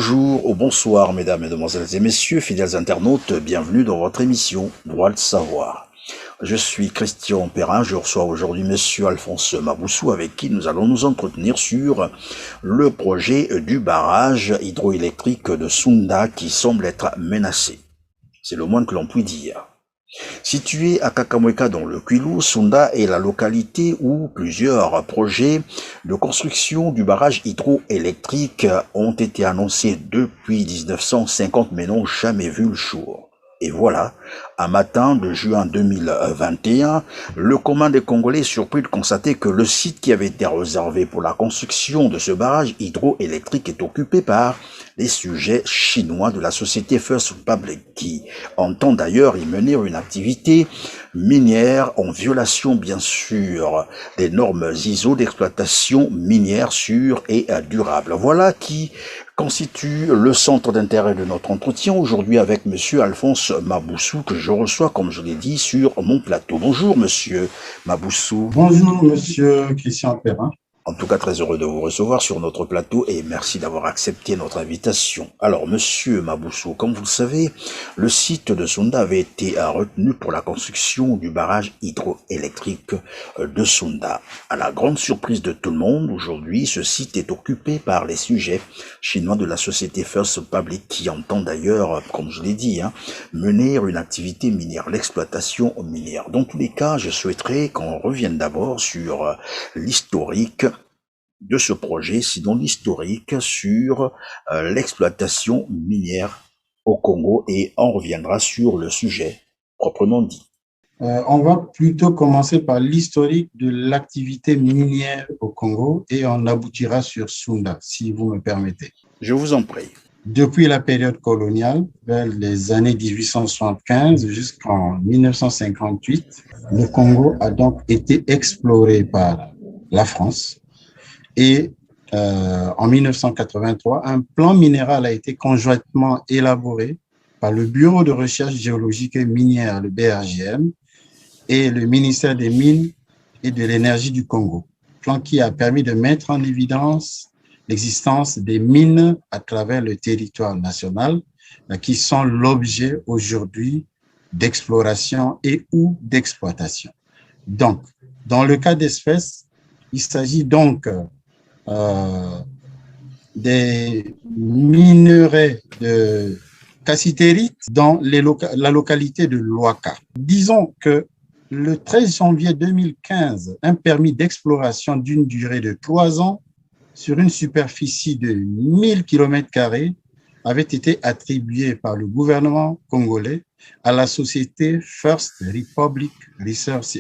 bonjour ou bonsoir, mesdames, mesdemoiselles et messieurs, fidèles internautes, bienvenue dans votre émission Droit de savoir. Je suis Christian Perrin, je reçois aujourd'hui monsieur Alphonse Maboussou avec qui nous allons nous entretenir sur le projet du barrage hydroélectrique de Sounda qui semble être menacé. C'est le moins que l'on puisse dire. Situé à Kakamweka dans le Kwilu, Sounda est la localité où plusieurs projets de construction du barrage hydroélectrique ont été annoncés depuis 1950 mais n'ont jamais vu le jour. Et voilà, un matin de juin 2021, le commun des Congolais est surpris de constater que le site qui avait été réservé pour la construction de ce barrage hydroélectrique est occupé par les sujets chinois de la société First Republic, qui entend d'ailleurs y mener une activité minière en violation bien sûr des normes ISO d'exploitation minière sûre et durable. Voilà qui constitue le centre d'intérêt de notre entretien aujourd'hui avec monsieur Alphonse Maboussou que je reçois, comme je l'ai dit, sur mon plateau. Bonjour monsieur Maboussou. Bonjour monsieur Christian Perrin. En tout cas, très heureux de vous recevoir sur notre plateau et merci d'avoir accepté notre invitation. Alors, monsieur Maboussou, comme vous le savez, le site de Sounda avait été retenu pour la construction du barrage hydroélectrique de Sounda. À la grande surprise de tout le monde, aujourd'hui, ce site est occupé par les sujets chinois de la société First Republic qui entend d'ailleurs, comme je l'ai dit, mener une activité minière, l'exploitation minière. Dans tous les cas, je souhaiterais qu'on revienne d'abord sur l'historique de ce projet, sinon l'historique sur l'exploitation minière au Congo et on reviendra sur le sujet proprement dit. On va plutôt commencer par l'historique de l'activité minière au Congo et on aboutira sur Sounda, si vous me permettez. Je vous en prie. Depuis la période coloniale, vers les années 1875 jusqu'en 1958, le Congo a donc été exploré par la France. Et en 1983, un plan minéral a été conjointement élaboré par le Bureau de recherche géologique et minière, le BRGM, et le ministère des Mines et de l'Énergie du Congo. Plan qui a permis de mettre en évidence l'existence des mines à travers le territoire national, qui sont l'objet aujourd'hui d'exploration et ou d'exploitation. Donc, dans le cas d'espèce, il s'agit donc des minerais de cassitérite dans la localité de Luaka. Disons que le 13 janvier 2015, un permis d'exploration d'une durée de 3 ans sur une superficie de 1000 km² avait été attribué par le gouvernement congolais à la société First Republic Resources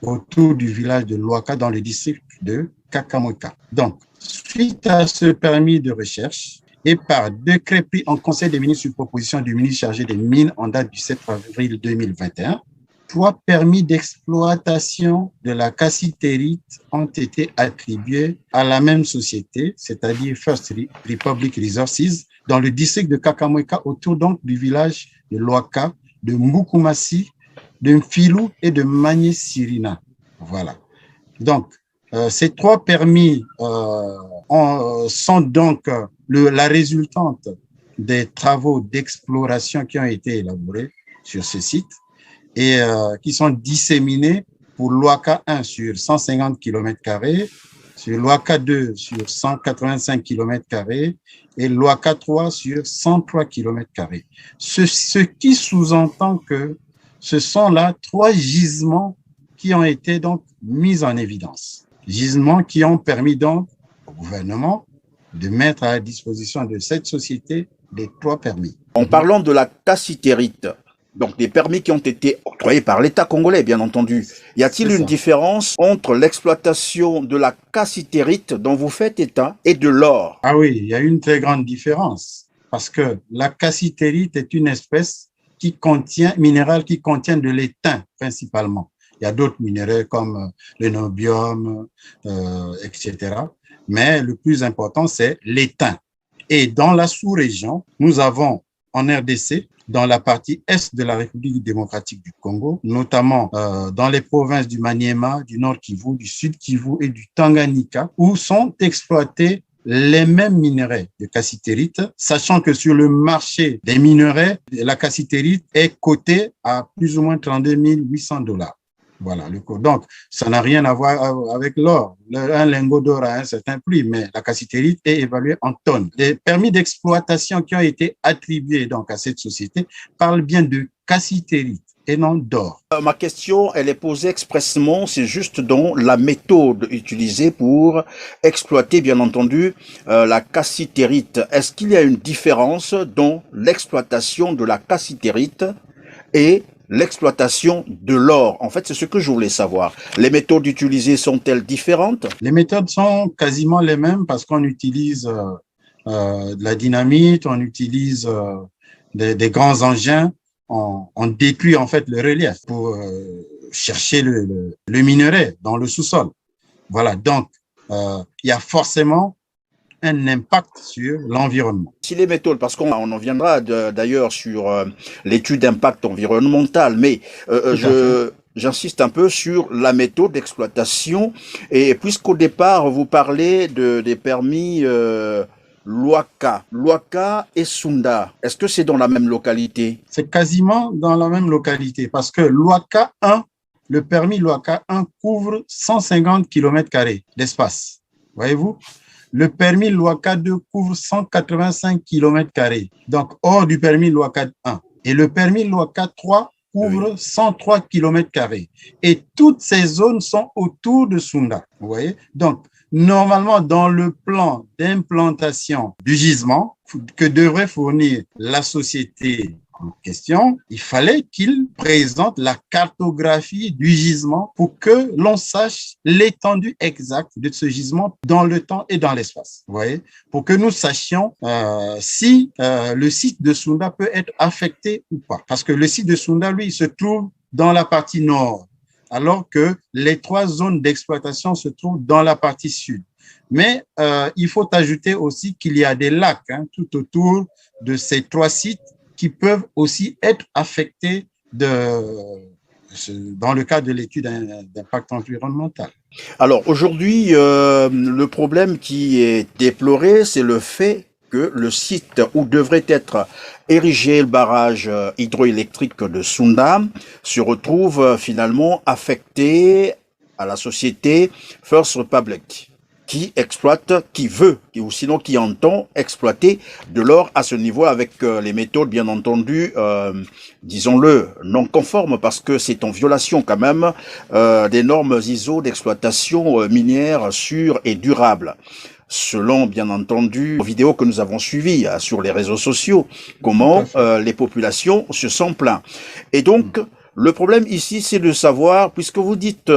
autour du village de Luaka dans le district de Kakamweka. Donc, suite à ce permis de recherche et par décret pris en Conseil des ministres sur proposition du ministre chargé des Mines en date du 7 avril 2021, 3 permis d'exploitation de la cassitérite ont été attribués à la même société, c'est-à-dire First Republic Resources, dans le district de Kakamweka autour donc du village de Luaka, de Mbukumasi, de Mfilou et de Magné-Sirina. Voilà. Donc, ces 3 permis sont donc la résultante des travaux d'exploration qui ont été élaborés sur ce site et qui sont disséminés pour Luaka 1 sur 150 km², sur Luaka 2 sur 185 km² et Luaka 3 sur 103 km². Ce qui sous-entend que ce sont là 3 gisements qui ont été donc mis en évidence. Gisements qui ont permis donc au gouvernement de mettre à la disposition de cette société les 3 permis. En parlant de la cassitérite, donc des permis qui ont été octroyés par l'État congolais, bien entendu, y a-t-il une différence entre l'exploitation de la cassitérite dont vous faites état et de l'or? Ah oui, il y a une très grande différence parce que la cassitérite est une espèce minérale qui contient de l'étain principalement. Il y a d'autres minéraux comme le nobium, etc. Mais le plus important, c'est l'étain. Et dans la sous-région, nous avons en RDC, dans la partie est de la République démocratique du Congo, notamment dans les provinces du Maniema, du Nord Kivu, du Sud Kivu et du Tanganyika, où sont exploités les mêmes minerais de cassitérite, sachant que sur le marché des minerais, la cassitérite est cotée à plus ou moins 32 800 $. Voilà le cours. Donc, ça n'a rien à voir avec l'or. Un lingot d'or a un certain prix, mais la cassitérite est évaluée en tonnes. Les permis d'exploitation qui ont été attribués donc à cette société parlent bien de cassitérite et non d'or. Ma question, elle est posée expressement, c'est juste dans la méthode utilisée pour exploiter, bien entendu, la cassitérite. Est-ce qu'il y a une différence dans l'exploitation de la cassitérite et l'exploitation de l'or? En fait, c'est ce que je voulais savoir. Les méthodes utilisées sont-elles différentes? Les méthodes sont quasiment les mêmes parce qu'on utilise de la dynamite, on utilise des grands engins, on détruit en fait le relief pour chercher le minerai dans le sous-sol. Voilà, donc il y a forcément un impact sur l'environnement. Si les méthodes, parce qu'on en viendra d'ailleurs sur l'étude d'impact environnemental, mais j'insiste un peu sur la méthode d'exploitation, et puisqu'au départ vous parlez des permis Luaka et Sunda, est-ce que c'est dans la même localité? C'est quasiment dans la même localité parce que Luaka 1, le permis Luaka 1 couvre 150 km² d'espace. Voyez-vous? Le permis Luaka 2 couvre 185 km², donc hors du permis Luaka 1. Et le permis Luaka 3 couvre 103 km². Et toutes ces zones sont autour de Sunda. Vous voyez? Donc, normalement, dans le plan d'implantation du gisement que devrait fournir la société en question, il fallait qu'il présente la cartographie du gisement pour que l'on sache l'étendue exacte de ce gisement dans le temps et dans l'espace. Vous voyez, pour que nous sachions si le site de Sunda peut être affecté ou pas. Parce que le site de Sunda, lui, il se trouve dans la partie nord, alors que les 3 zones d'exploitation se trouvent dans la partie sud. Mais il faut ajouter aussi qu'il y a des lacs tout autour de ces 3 sites qui peuvent aussi être affectés dans le cadre de l'étude d'impact environnemental. Alors aujourd'hui, le problème qui est déploré, c'est le fait que le site où devrait être érigé le barrage hydroélectrique de Sunda se retrouve finalement affecté à la société First Republic, qui exploite, qui veut, ou sinon qui entend exploiter de l'or à ce niveau avec les méthodes, bien entendu, disons-le, non conformes, parce que c'est en violation quand même des normes ISO d'exploitation minière sûre et durable. Selon, bien entendu, les vidéos que nous avons suivies sur les réseaux sociaux, comment les populations se sont plaintes. Et donc, le problème ici, c'est de savoir, puisque vous dites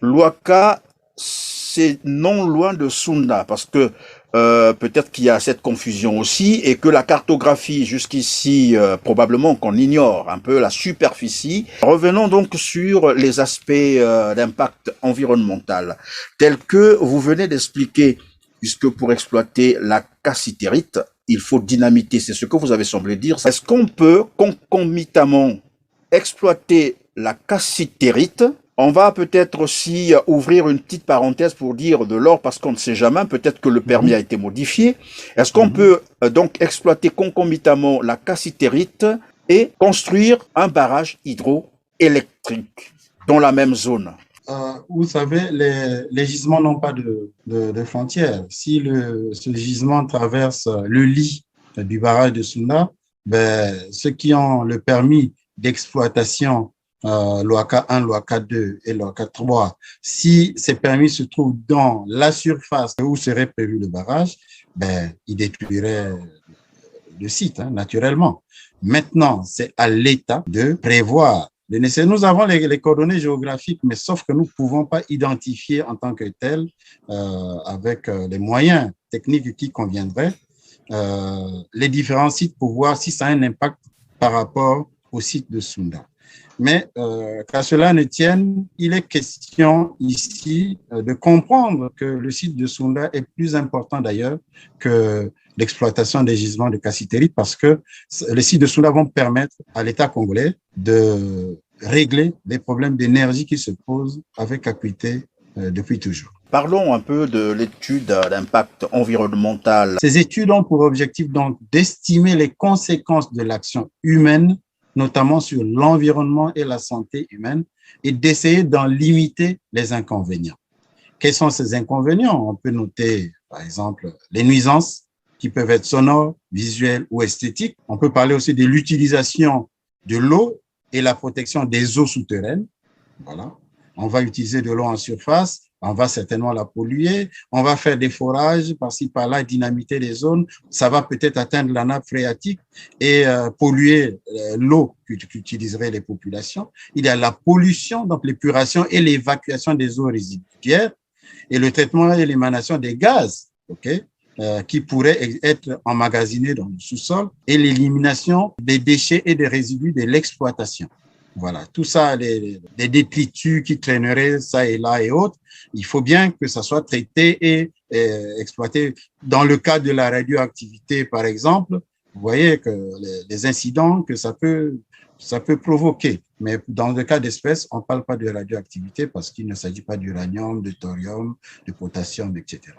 Luaka, c'est non loin de Sunda, parce que peut-être qu'il y a cette confusion aussi, et que la cartographie jusqu'ici, probablement qu'on ignore un peu la superficie. Revenons donc sur les aspects d'impact environnemental, tels que vous venez d'expliquer, puisque pour exploiter la cassitérite, il faut dynamiter, c'est ce que vous avez semblé dire. Est-ce qu'on peut concomitamment exploiter la cassitérite? On va peut-être aussi ouvrir une petite parenthèse pour dire de l'or, parce qu'on ne sait jamais, peut-être que le permis a été modifié. Est-ce qu'on peut donc exploiter concomitamment la cassitérite et construire un barrage hydroélectrique dans la même zone? Vous savez, les gisements n'ont pas de frontières. Si ce gisement traverse le lit du barrage de Sunda, ceux qui ont le permis d'exploitation Luaka 1, Luaka 2 et Luaka 3, si ces permis se trouvent dans la surface où serait prévu le barrage, ils détruiraient le site, naturellement. Maintenant, c'est à l'État de prévoir. Nous avons les coordonnées géographiques, mais sauf que nous ne pouvons pas identifier en tant que tel, avec les moyens techniques qui conviendraient, les différents sites pour voir si ça a un impact par rapport au site de Sunda. Mais qu'à cela ne tienne, il est question ici de comprendre que le site de Sunda est plus important d'ailleurs que l'exploitation des gisements de cassitérite, parce que les sites de Sunda vont permettre à l'État congolais de régler les problèmes d'énergie qui se posent avec acuité depuis toujours. Parlons un peu de l'étude d'impact environnemental. Ces études ont pour objectif donc d'estimer les conséquences de l'action humaine, notamment sur l'environnement et la santé humaine, et d'essayer d'en limiter les inconvénients. Quels sont ces inconvénients? On peut noter, par exemple, les nuisances qui peuvent être sonores, visuelles ou esthétiques. On peut parler aussi de l'utilisation de l'eau et la protection des eaux souterraines. Voilà. On va utiliser de l'eau en surface, on va certainement la polluer, on va faire des forages par-ci, par-là, dynamiter les zones, ça va peut-être atteindre la nappe phréatique et polluer l'eau qu'utiliseraient les populations. Il y a la pollution, donc l'épuration et l'évacuation des eaux résiduaires et le traitement et l'émanation des gaz, qui pourraient être emmagasinés dans le sous-sol et l'élimination des déchets et des résidus de l'exploitation. Voilà, tout ça, les détritus qui traîneraient ça et là et autres, il faut bien que ça soit traité et exploité. Dans le cas de la radioactivité, par exemple, vous voyez que les incidents que ça peut provoquer. Mais dans le cas d'espèces, on ne parle pas de radioactivité parce qu'il ne s'agit pas d'uranium, de thorium, de potassium, etc.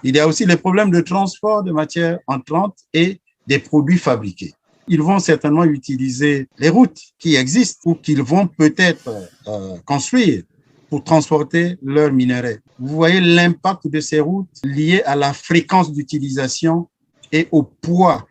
Il y a aussi les problèmes de transport de matières entrantes et des produits fabriqués. Ils vont certainement utiliser les routes qui existent ou qu'ils vont peut-être construire pour transporter leurs minerais. Vous voyez l'impact de ces routes lié à la fréquence d'utilisation et au poids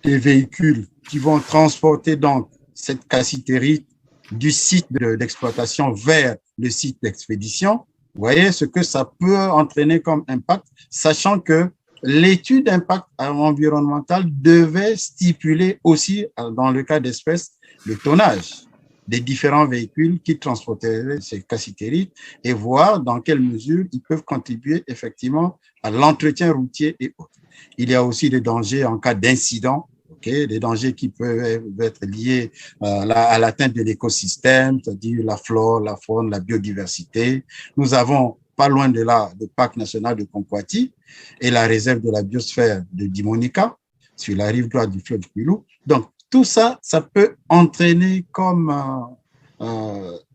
des véhicules qui vont transporter donc cette cassitérite du site d'exploitation vers le site d'expédition. Vous voyez ce que ça peut entraîner comme impact, sachant que l'étude d'impact environnemental devait stipuler aussi, dans le cas d'espèces, le tonnage des différents véhicules qui transporteraient ces cassitérites et voir dans quelle mesure ils peuvent contribuer effectivement à l'entretien routier et autres. Il y a aussi des dangers en cas d'incident, des dangers qui peuvent être liés à l'atteinte de l'écosystème, c'est-à-dire la flore, la faune, la biodiversité. Nous avons pas loin de là le parc national de Konkwati et la réserve de la biosphère de Dimonika, sur la rive droite du fleuve Kwilu. Donc, tout ça, ça peut entraîner comme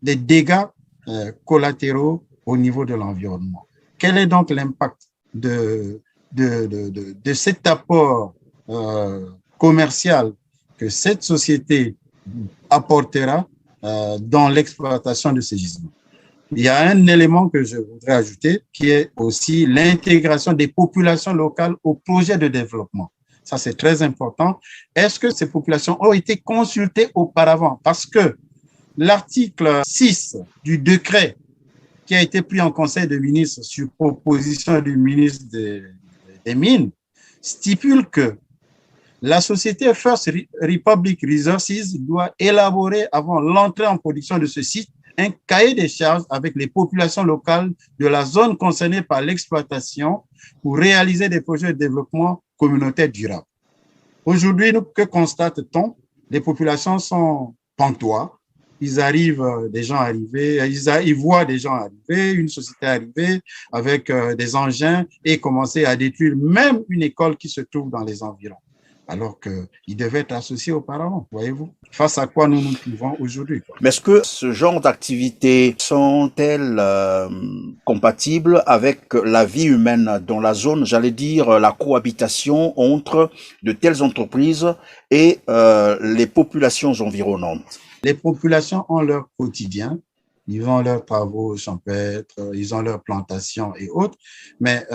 des dégâts collatéraux au niveau de l'environnement. Quel est donc l'impact de cet apport commercial que cette société apportera dans l'exploitation de ces gisements? Il y a un élément que je voudrais ajouter qui est aussi l'intégration des populations locales au projet de développement. Ça, c'est très important. Est-ce que ces populations ont été consultées auparavant? Parce que l'article 6 du décret qui a été pris en Conseil des ministres sur proposition du ministre des Mines stipule que la société First Republic Resources doit élaborer avant l'entrée en production de ce site un cahier des charges avec les populations locales de la zone concernée par l'exploitation pour réaliser des projets de développement communautaire durable. Aujourd'hui, que constate-t-on? Les populations sont pantois. Ils arrivent, des gens arriver, ils voient des gens arriver, une société arriver avec des engins et commencer à détruire même une école qui se trouve dans les environs, alors qu'ils devaient être associés auparavant, voyez-vous. Face à quoi nous nous trouvons aujourd'hui. Mais est-ce que ce genre d'activités sont-elles compatibles avec la vie humaine dans la zone, j'allais dire la cohabitation entre de telles entreprises et les populations environnantes? Les populations ont leur quotidien, ils ont leurs travaux champêtres, ils ont leurs plantations et autres, mais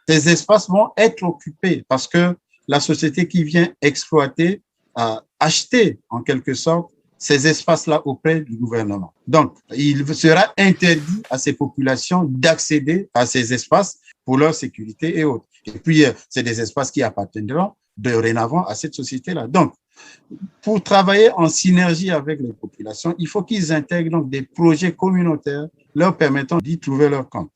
ces espaces vont être occupés parce que la société qui vient exploiter a acheté en quelque sorte ces espaces-là auprès du gouvernement. Donc, il sera interdit à ces populations d'accéder à ces espaces pour leur sécurité et autres. Et puis, c'est des espaces qui appartiendront dorénavant à cette société-là. Donc, pour travailler en synergie avec les populations, il faut qu'ils intègrent donc des projets communautaires leur permettant d'y trouver leur compte.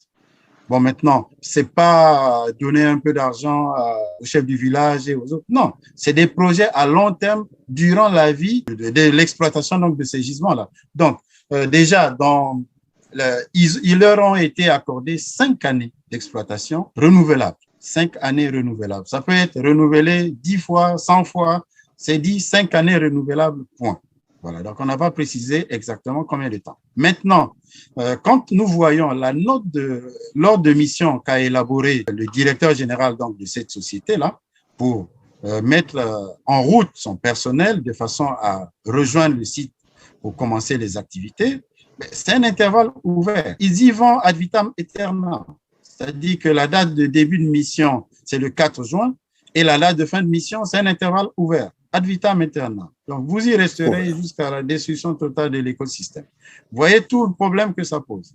Bon, maintenant, c'est pas donner un peu d'argent au chef du village et aux autres. Non, c'est des projets à long terme durant la vie de l'exploitation donc de ces gisements-là. Donc, déjà, ils leur ont été accordés 5 années d'exploitation renouvelables. 5 années renouvelables. Ça peut être renouvelé 10 fois, 100 fois. C'est dit 5 années renouvelables, point. Voilà, donc on n'a pas précisé exactement combien de temps. Maintenant, quand nous voyons la note de l'ordre de mission qu'a élaboré le directeur général donc, de cette société-là pour mettre en route son personnel de façon à rejoindre le site pour commencer les activités, c'est un intervalle ouvert. Ils y vont ad vitam aeternam. C'est-à-dire que la date de début de mission, c'est le 4 juin, et la date de fin de mission, c'est un intervalle ouvert, ad vitam aeternam. Donc, vous y resterez jusqu'à la destruction totale de l'écosystème. Vous voyez tout le problème que ça pose.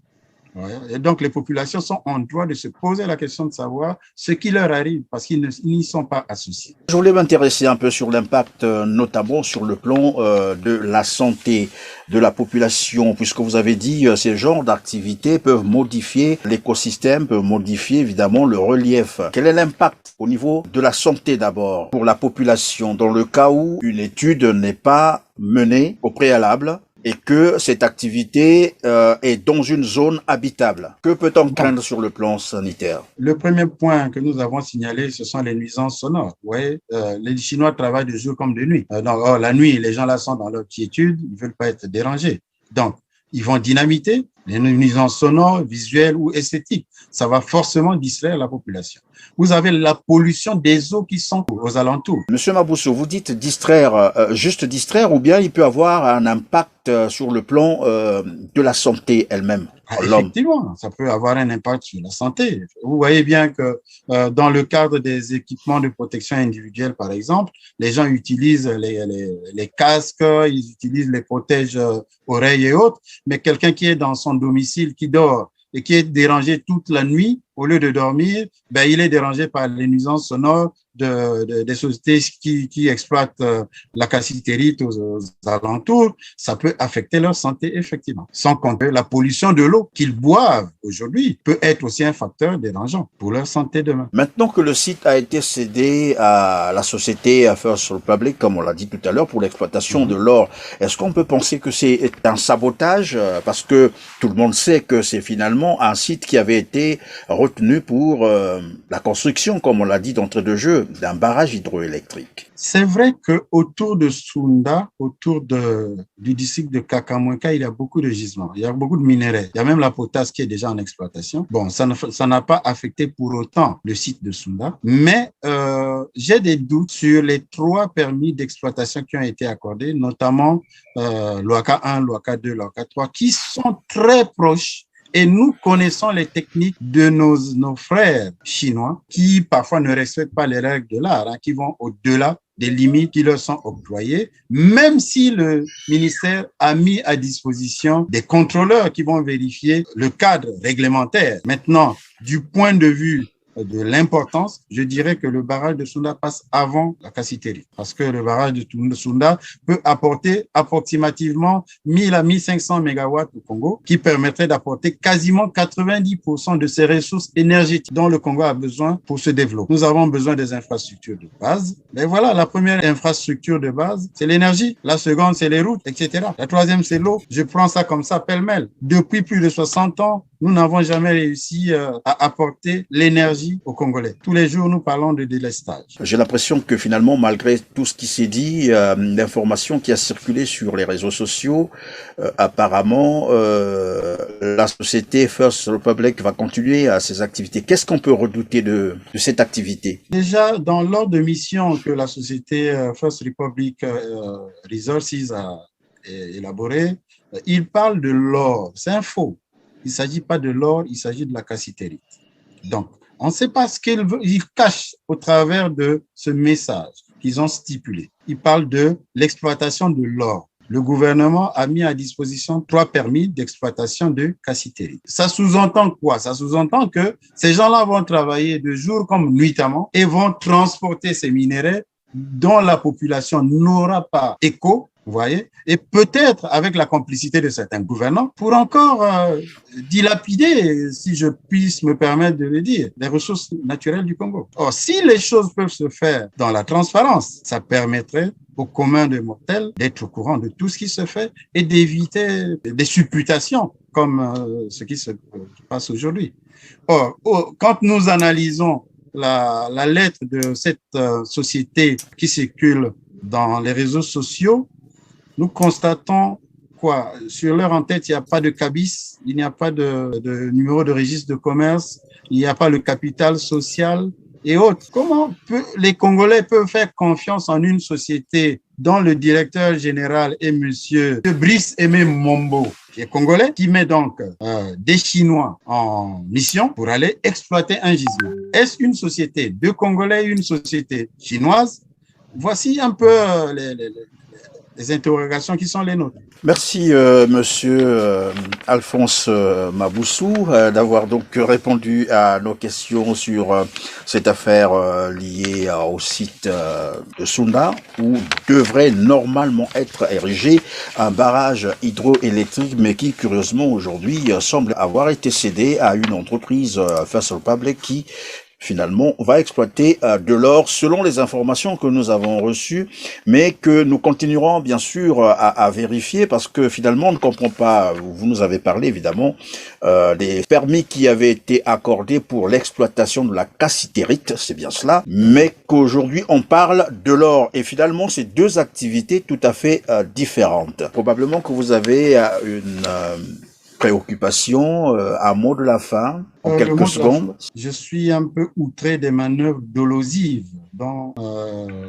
Et donc, les populations sont en droit de se poser la question de savoir ce qui leur arrive parce qu'ils n'y sont pas associés. Je voulais m'intéresser un peu sur l'impact, notamment sur le plan de la santé de la population, puisque vous avez dit ces genres d'activités peuvent modifier l'écosystème, peuvent modifier évidemment le relief. Quel est l'impact au niveau de la santé d'abord pour la population dans le cas où une étude n'est pas menée au préalable et que cette activité est dans une zone habitable? Que peut-on craindre sur le plan sanitaire? Le premier point que nous avons signalé, ce sont les nuisances sonores. Ouais, les Chinois travaillent de jour comme de nuit. Donc, la nuit, les gens là sont dans leur quiétude, ils ne veulent pas être dérangés. Donc, ils vont dynamiter les nuisances sonores, visuelles ou esthétiques. Ça va forcément distraire la population. Vous avez la pollution des eaux qui sont aux alentours. Monsieur Mabousso, vous dites distraire, juste distraire, ou bien il peut avoir un impact sur le plan de la santé elle-même? Effectivement, ça peut avoir un impact sur la santé. Vous voyez bien que dans le cadre des équipements de protection individuelle, par exemple, les gens utilisent les casques, ils utilisent les protèges oreilles et autres, mais quelqu'un qui est dans son domicile, qui dort et qui est dérangé toute la nuit, au lieu de dormir, il est dérangé par les nuisances sonores des sociétés qui exploitent la cassitérite aux alentours. Ça peut affecter leur santé, effectivement. Sans compter la pollution de l'eau qu'ils boivent aujourd'hui peut être aussi un facteur dérangeant pour leur santé demain. Maintenant que le site a été cédé à la société First Republic, comme on l'a dit tout à l'heure, pour l'exploitation de l'or, est-ce qu'on peut penser que c'est un sabotage? Parce que tout le monde sait que c'est finalement un site qui avait été retenu pour la construction, comme on l'a dit d'entrée de jeu, d'un barrage hydroélectrique. C'est vrai que autour de Sounda, autour du district de Kakamweka, il y a beaucoup de gisements, il y a beaucoup de minerais. Il y a même la potasse qui est déjà en exploitation. Bon, ça n'a pas affecté pour autant le site de Sounda, mais j'ai des doutes sur les 3 permis d'exploitation qui ont été accordés, notamment l'OACA 1, l'OACA 2, l'OACA 3, qui sont très proches. Et nous connaissons les techniques de nos frères chinois qui parfois ne respectent pas les règles de l'art, qui vont au-delà des limites qui leur sont octroyées, même si le ministère a mis à disposition des contrôleurs qui vont vérifier le cadre réglementaire. Maintenant, du point de vue de l'importance, je dirais que le barrage de Sounda passe avant la cassitérite, parce que le barrage de Sounda peut apporter approximativement 1000 à 1500 mégawatts au Congo, qui permettrait d'apporter quasiment 90% de ces ressources énergétiques dont le Congo a besoin pour se développer. Nous avons besoin des infrastructures de base. Mais voilà, la première infrastructure de base, c'est l'énergie. La seconde, c'est les routes, etc. La troisième, c'est l'eau. Je prends ça comme ça, pêle-mêle. Depuis plus de 60 ans, nous n'avons jamais réussi à apporter l'énergie aux Congolais. Tous les jours, nous parlons de délestage. J'ai l'impression que finalement, malgré tout ce qui s'est dit, l'information qui a circulé sur les réseaux sociaux, apparemment, la société First Republic va continuer à ses activités. Qu'est-ce qu'on peut redouter de cette activité? Déjà, dans l'ordre de mission que la société First Republic Resources a élaboré, il parle de l'or. C'est un faux. Il ne s'agit pas de l'or, il s'agit de la cassitérite. Donc, on ne sait pas ce qu'ils cachent au travers de ce message qu'ils ont stipulé. Ils parlent de l'exploitation de l'or. Le gouvernement a mis à disposition 3 permis d'exploitation de cassitérite. Ça sous-entend quoi? Ça sous-entend que ces gens-là vont travailler de jour comme nuitamment et vont transporter ces minéraux dont la population n'aura pas écho. Vous voyez, et peut-être avec la complicité de certains gouvernants pour encore dilapider, si je puisse me permettre de le dire, les ressources naturelles du Congo. Or, si les choses peuvent se faire dans la transparence, ça permettrait au commun des mortels d'être au courant de tout ce qui se fait et d'éviter des supputations comme ce qui se passe aujourd'hui. Or, quand nous analysons la lettre de cette société qui circule dans les réseaux sociaux, nous constatons quoi? Sur leur en-tête, il n'y a pas de cabis, il n'y a pas de numéro de registre de commerce, il n'y a pas le capital social et autres. Comment les Congolais peuvent faire confiance en une société dont le directeur général est monsieur Brice Aimé Mombo, qui est congolais, qui met donc des Chinois en mission pour aller exploiter un gisement? Est-ce une société de Congolais, une société chinoise? Voici un peu les interrogations qui sont les nôtres. Merci, monsieur Alphonse Maboussou, d'avoir donc répondu à nos questions sur cette affaire liée au site de Sunda, où devrait normalement être érigé un barrage hydroélectrique, mais qui, curieusement, aujourd'hui, semble avoir été cédé à une entreprise First Republic qui finalement, on va exploiter de l'or selon les informations que nous avons reçues, mais que nous continuerons bien sûr à vérifier parce que finalement, on ne comprend pas, vous nous avez parlé évidemment, des permis qui avaient été accordés pour l'exploitation de la cassitérite, c'est bien cela, mais qu'aujourd'hui on parle de l'or et finalement c'est deux activités tout à fait différentes. Probablement que vous avez une préoccupation, un mot de la fin, en quelques secondes. Je suis un peu outré des manœuvres dolosives dont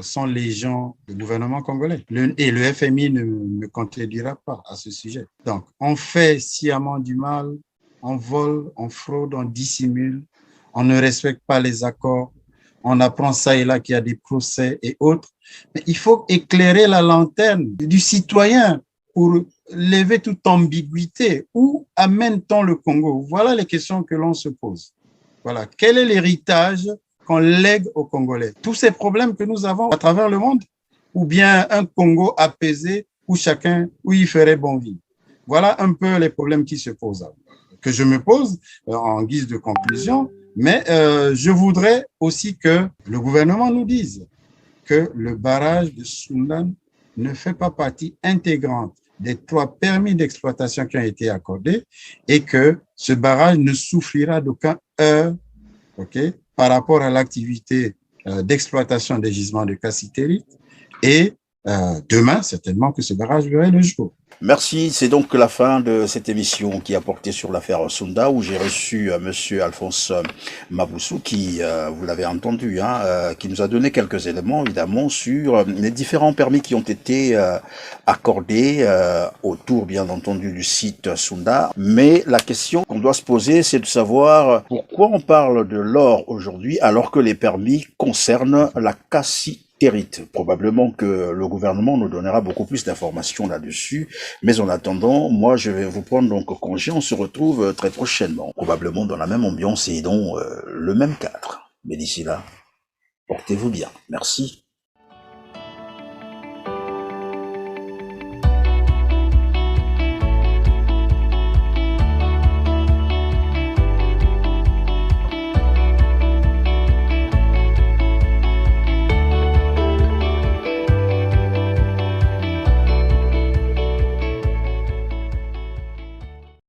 sont les gens du gouvernement congolais. Et le FMI ne me contredira pas à ce sujet. Donc, on fait sciemment du mal, on vole, on fraude, on dissimule, on ne respecte pas les accords, on apprend ça et là qu'il y a des procès et autres. Mais il faut éclairer la lanterne du citoyen pour lever toute ambiguïté. Où amène-t-on le Congo? Voilà les questions que l'on se pose. Voilà. Quel est l'héritage qu'on lègue aux Congolais? Tous ces problèmes que nous avons à travers le monde? Ou bien un Congo apaisé où il ferait bon vivre? Voilà un peu les problèmes qui se posent, que je me pose en guise de conclusion. Mais je voudrais aussi que le gouvernement nous dise que le barrage de Sundan ne fait pas partie intégrante des 3 permis d'exploitation qui ont été accordés et que ce barrage ne souffrira d'aucun heurt par rapport à l'activité d'exploitation des gisements de cassitérite et demain, certainement que ce barrage verrait le jour. Merci, c'est donc la fin de cette émission qui a porté sur l'affaire Sunda où j'ai reçu monsieur Alphonse Maboussou qui, vous l'avez entendu, qui nous a donné quelques éléments évidemment sur les différents permis qui ont été accordés autour bien entendu du site Sunda. Mais la question qu'on doit se poser, c'est de savoir pourquoi on parle de l'or aujourd'hui alors que les permis concernent la cassitérite. Probablement que le gouvernement nous donnera beaucoup plus d'informations là-dessus. Mais en attendant, moi, je vais vous prendre donc congé. On se retrouve très prochainement, probablement dans la même ambiance et dans le même cadre. Mais d'ici là, portez-vous bien. Merci.